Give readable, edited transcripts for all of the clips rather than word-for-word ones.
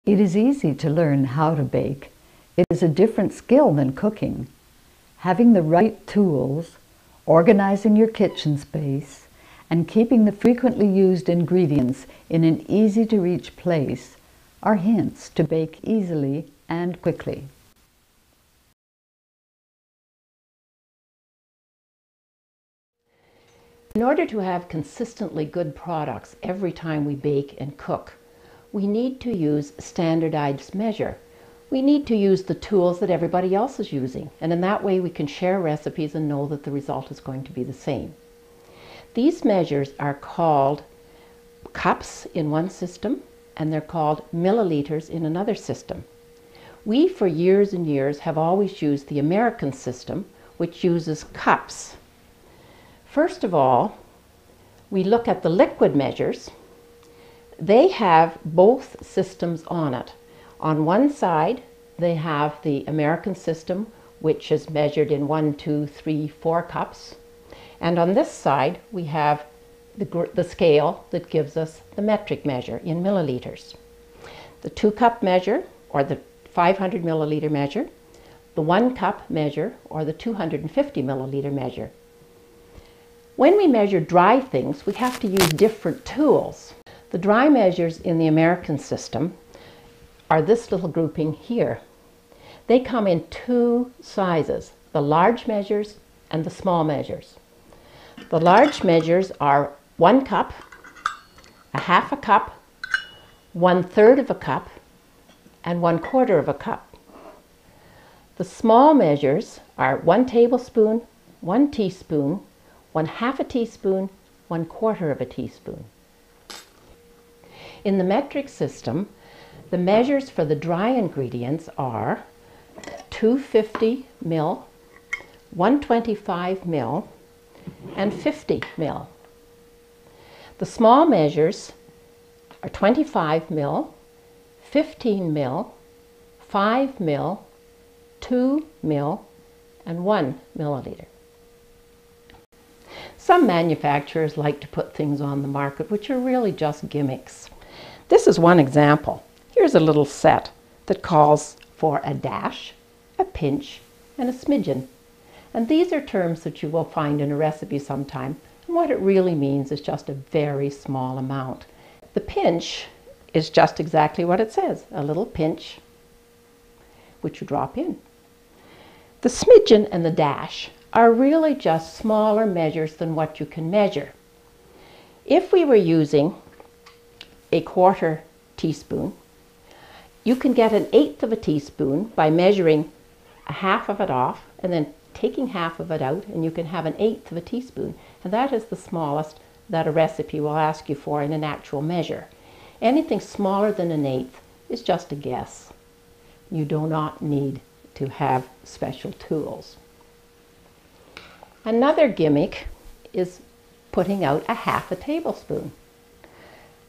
It is easy to learn how to bake. It is a different skill than cooking. Having the right tools, organizing your kitchen space, and keeping the frequently used ingredients in an easy-to-reach place are hints to bake easily and quickly. In order to have consistently good products every time we bake and cook, we need to use standardized measure. We need to use the tools that everybody else is using, and in that way we can share recipes and know that the result is going to be the same. These measures are called cups in one system, and they're called milliliters in another system. We, for years and years, have always used the American system, which uses cups. First of all, we look at the liquid measures. They have both systems on it. On one side, they have the American system, which is measured in 1, 2, 3, 4 cups. And on this side, we have the scale that gives us the metric measure in milliliters. The 2-cup measure, or the 500 milliliter measure, the 1-cup measure, or the 250 milliliter measure. When we measure dry things, we have to use different tools. The dry measures in the American system are this little grouping here. They come in 2 sizes, the large measures and the small measures. The large measures are 1 cup, a half a cup, 1/3 of a cup, and 1/4 of a cup. The small measures are 1 tablespoon, 1 teaspoon, 1/2 a teaspoon, 1/4 of a teaspoon. In the metric system, the measures for the dry ingredients are 250 ml, 125 ml, and 50 ml. The small measures are 25 ml, 15 ml, 5 ml, 2 ml, and 1 milliliter. Some manufacturers like to put things on the market which are really just gimmicks. This is one example. Here's a little set that calls for a dash, a pinch, and a smidgen. And these are terms that you will find in a recipe sometime, and what it really means is just a very small amount. The pinch is just exactly what it says, a little pinch, which you drop in. The smidgen and the dash are really just smaller measures than what you can measure. If we were using a 1/4 teaspoon, you can get 1/8 of a teaspoon by measuring a half of it off and then taking half of it out, and you can have 1/8 of a teaspoon. And that is the smallest that a recipe will ask you for in an actual measure. Anything smaller than 1/8 is just a guess. You do not need to have special tools. Another gimmick is putting out a 1/2 a tablespoon.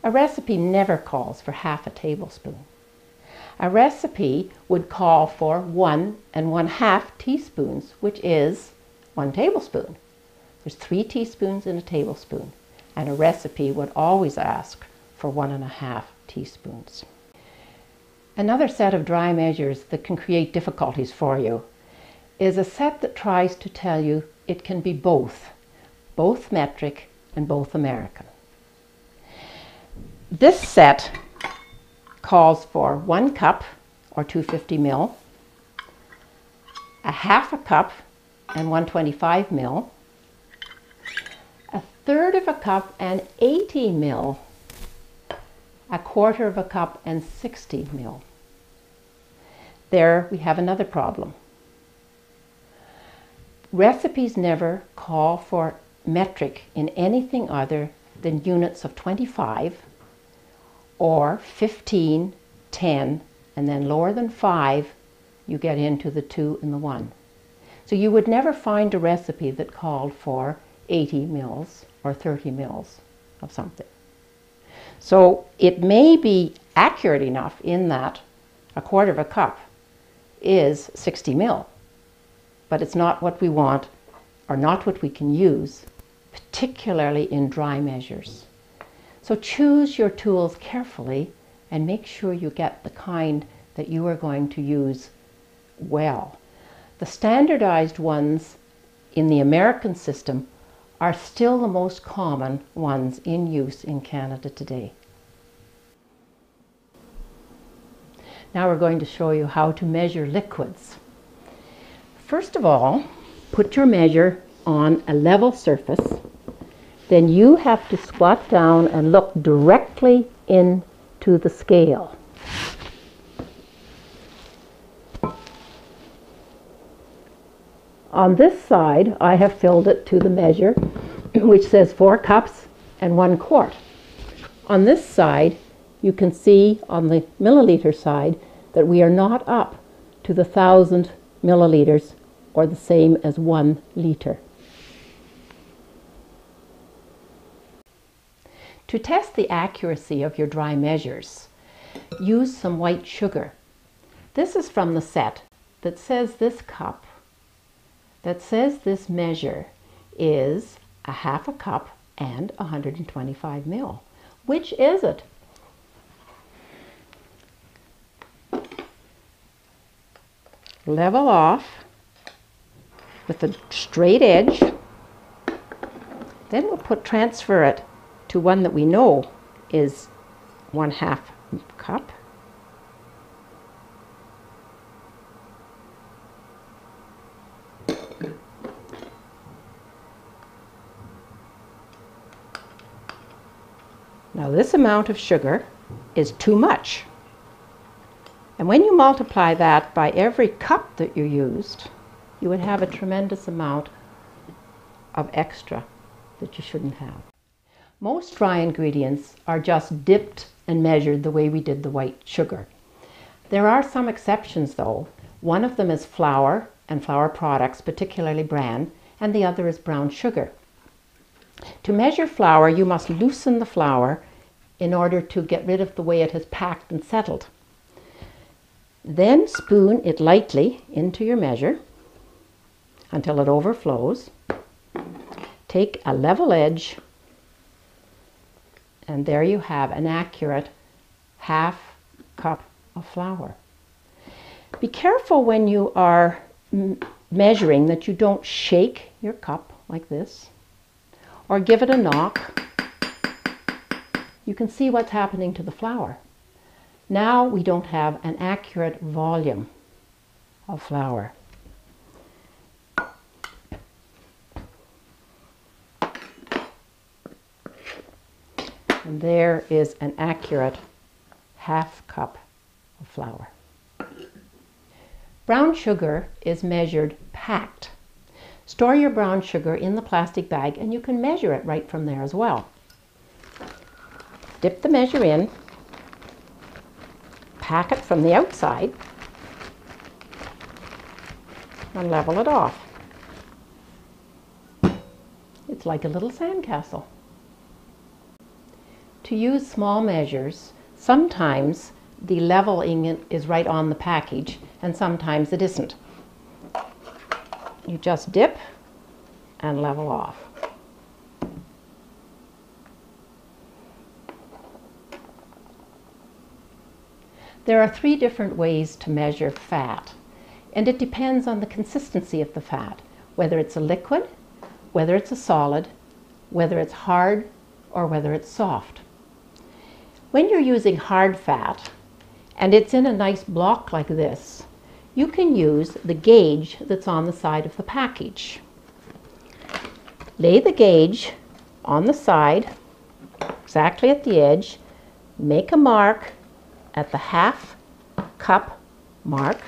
A recipe never calls for 1/2 a tablespoon. A recipe would call for 1 1/2 teaspoons, which is 1 tablespoon. There's 3 teaspoons in a tablespoon, and a recipe would always ask for 1 1/2 teaspoons. Another set of dry measures that can create difficulties for you is a set that tries to tell you it can be both metric and both American. This set calls for 1 cup or 250 ml, a half a cup and 125 ml, 1/3 of a cup and 80 ml, 1/4 of a cup and 60 ml. There we have another problem. Recipes never call for metric in anything other than units of 25 or 15, 10, and then lower than 5, you get into the 2 and the 1. So you would never find a recipe that called for 80 mils or 30 mils of something. So it may be accurate enough in that 1/4 of a cup is 60 ml, but it's not what we want or not what we can use, particularly in dry measures. So choose your tools carefully and make sure you get the kind that you are going to use well. The standardized ones in the American system are still the most common ones in use in Canada today. Now we're going to show you how to measure liquids. First of all, put your measure on a level surface. Then you have to squat down and look directly into the scale. On this side, I have filled it to the measure, which says 4 cups and 1 quart. On this side, you can see on the milliliter side that we are not up to the 1,000 milliliters, or the same as 1 liter. To test the accuracy of your dry measures, use some white sugar. This is from the set that says this cup, that says this measure is a half a cup and 125 ml. Which is it? Level off with a straight edge. Then we'll transfer it to one that we know is 1/2 cup. Now this amount of sugar is too much. And when you multiply that by every cup that you used, you would have a tremendous amount of extra that you shouldn't have. Most dry ingredients are just dipped and measured the way we did the white sugar. There are some exceptions though. One of them is flour and flour products, particularly bran, and the other is brown sugar. To measure flour, you must loosen the flour in order to get rid of the way it has packed and settled. Then spoon it lightly into your measure until it overflows. Take a level edge, and there you have an accurate 1/2 cup of flour. Be careful when you are measuring that you don't shake your cup like this or give it a knock. You can see what's happening to the flour. Now we don't have an accurate volume of flour. And there is an accurate 1/2 cup of flour. Brown sugar is measured packed. Store your brown sugar in the plastic bag and you can measure it right from there as well. Dip the measure in, pack it from the outside, and level it off. It's like a little sandcastle. To use small measures, sometimes the leveling is right on the package and sometimes it isn't. You just dip and level off. There are 3 different ways to measure fat, and it depends on the consistency of the fat, whether it's a liquid, whether it's a solid, whether it's hard, or whether it's soft. When you're using hard fat, and it's in a nice block like this, you can use the gauge that's on the side of the package. Lay the gauge on the side, exactly at the edge, make a mark at the 1/2 cup mark,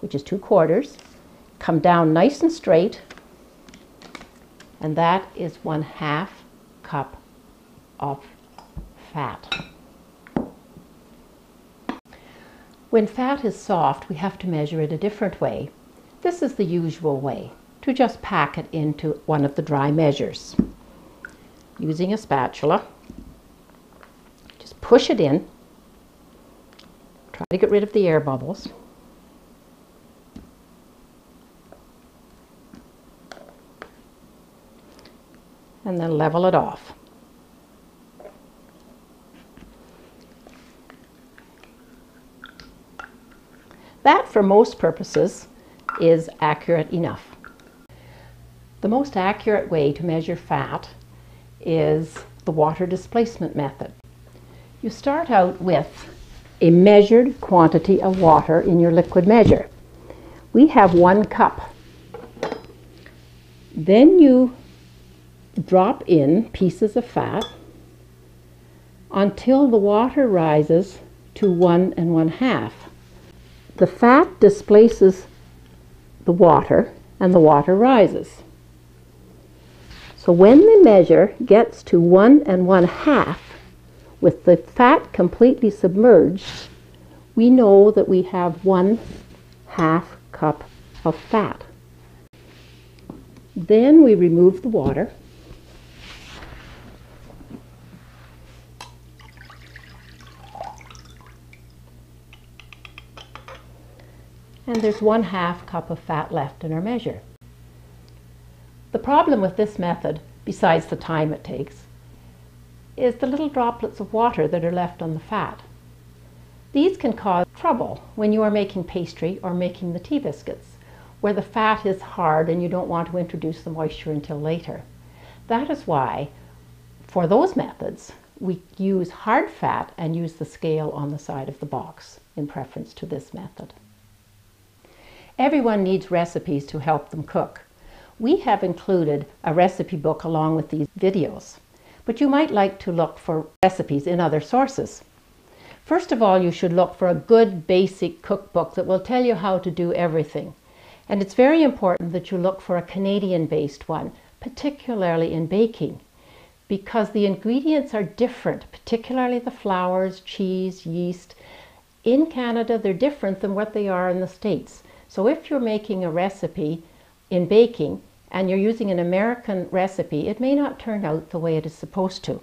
which is 2/4, come down nice and straight, and that is 1/2 cup of fat. When fat is soft, we have to measure it a different way. This is the usual way, to just pack it into one of the dry measures. Using a spatula, just push it in. Try to get rid of the air bubbles. And then level it off. That, for most purposes, is accurate enough. The most accurate way to measure fat is the water displacement method. You start out with a measured quantity of water in your liquid measure. We have 1 cup. Then you drop in pieces of fat until the water rises to 1 1/2. The fat displaces the water and the water rises. So when the measure gets to 1 1/2, with the fat completely submerged, we know that we have 1/2 cup of fat. Then we remove the water. And there's 1/2 cup of fat left in our measure. The problem with this method, besides the time it takes, is the little droplets of water that are left on the fat. These can cause trouble when you are making pastry or making the tea biscuits, where the fat is hard and you don't want to introduce the moisture until later. That is why, for those methods, we use hard fat and use the scale on the side of the box in preference to this method. Everyone needs recipes to help them cook. We have included a recipe book along with these videos, but you might like to look for recipes in other sources. First of all, you should look for a good basic cookbook that will tell you how to do everything. And it's very important that you look for a Canadian-based one, particularly in baking, because the ingredients are different, particularly the flours, cheese, yeast. In Canada, they're different than what they are in the States. So if you're making a recipe in baking and you're using an American recipe, it may not turn out the way it is supposed to.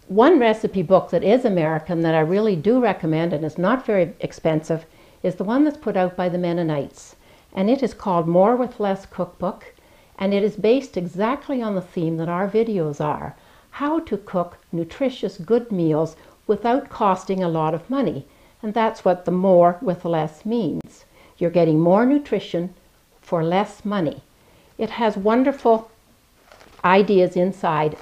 One recipe book that is American that I really do recommend and is not very expensive is the one that's put out by the Mennonites. And it is called More with Less Cookbook, and it is based exactly on the theme that our videos are: how to cook nutritious, good meals without costing a lot of money. And that's what the more with less means. You're getting more nutrition for less money. It has wonderful ideas inside,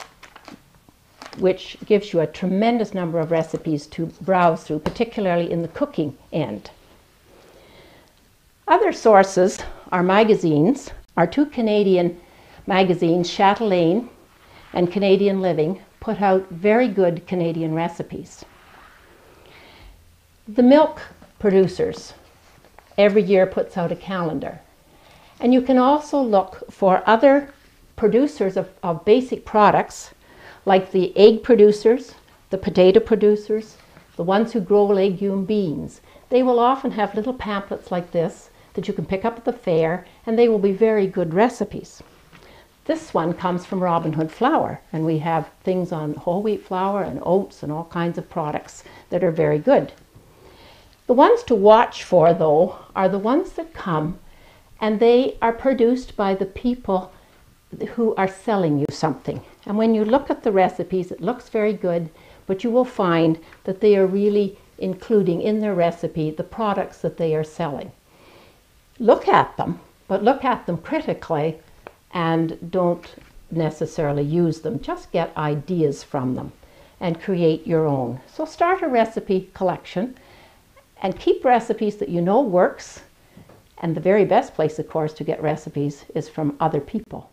which gives you a tremendous number of recipes to browse through, particularly in the cooking end. Other sources are magazines. Our 2 Canadian magazines, Chatelaine and Canadian Living, put out very good Canadian recipes. The milk producers every year puts out a calendar. And you can also look for other producers of basic products, like the egg producers, the potato producers, the ones who grow legume beans. They will often have little pamphlets like this that you can pick up at the fair, and they will be very good recipes. This one comes from Robin Hood Flour, and we have things on whole wheat flour and oats and all kinds of products that are very good. The ones to watch for, though, are the ones that come and they are produced by the people who are selling you something. And when you look at the recipes, it looks very good, but you will find that they are really including in their recipe the products that they are selling. Look at them, but look at them critically and don't necessarily use them. Just get ideas from them and create your own. So start a recipe collection and keep recipes that you know works. And the very best place, of course, to get recipes is from other people.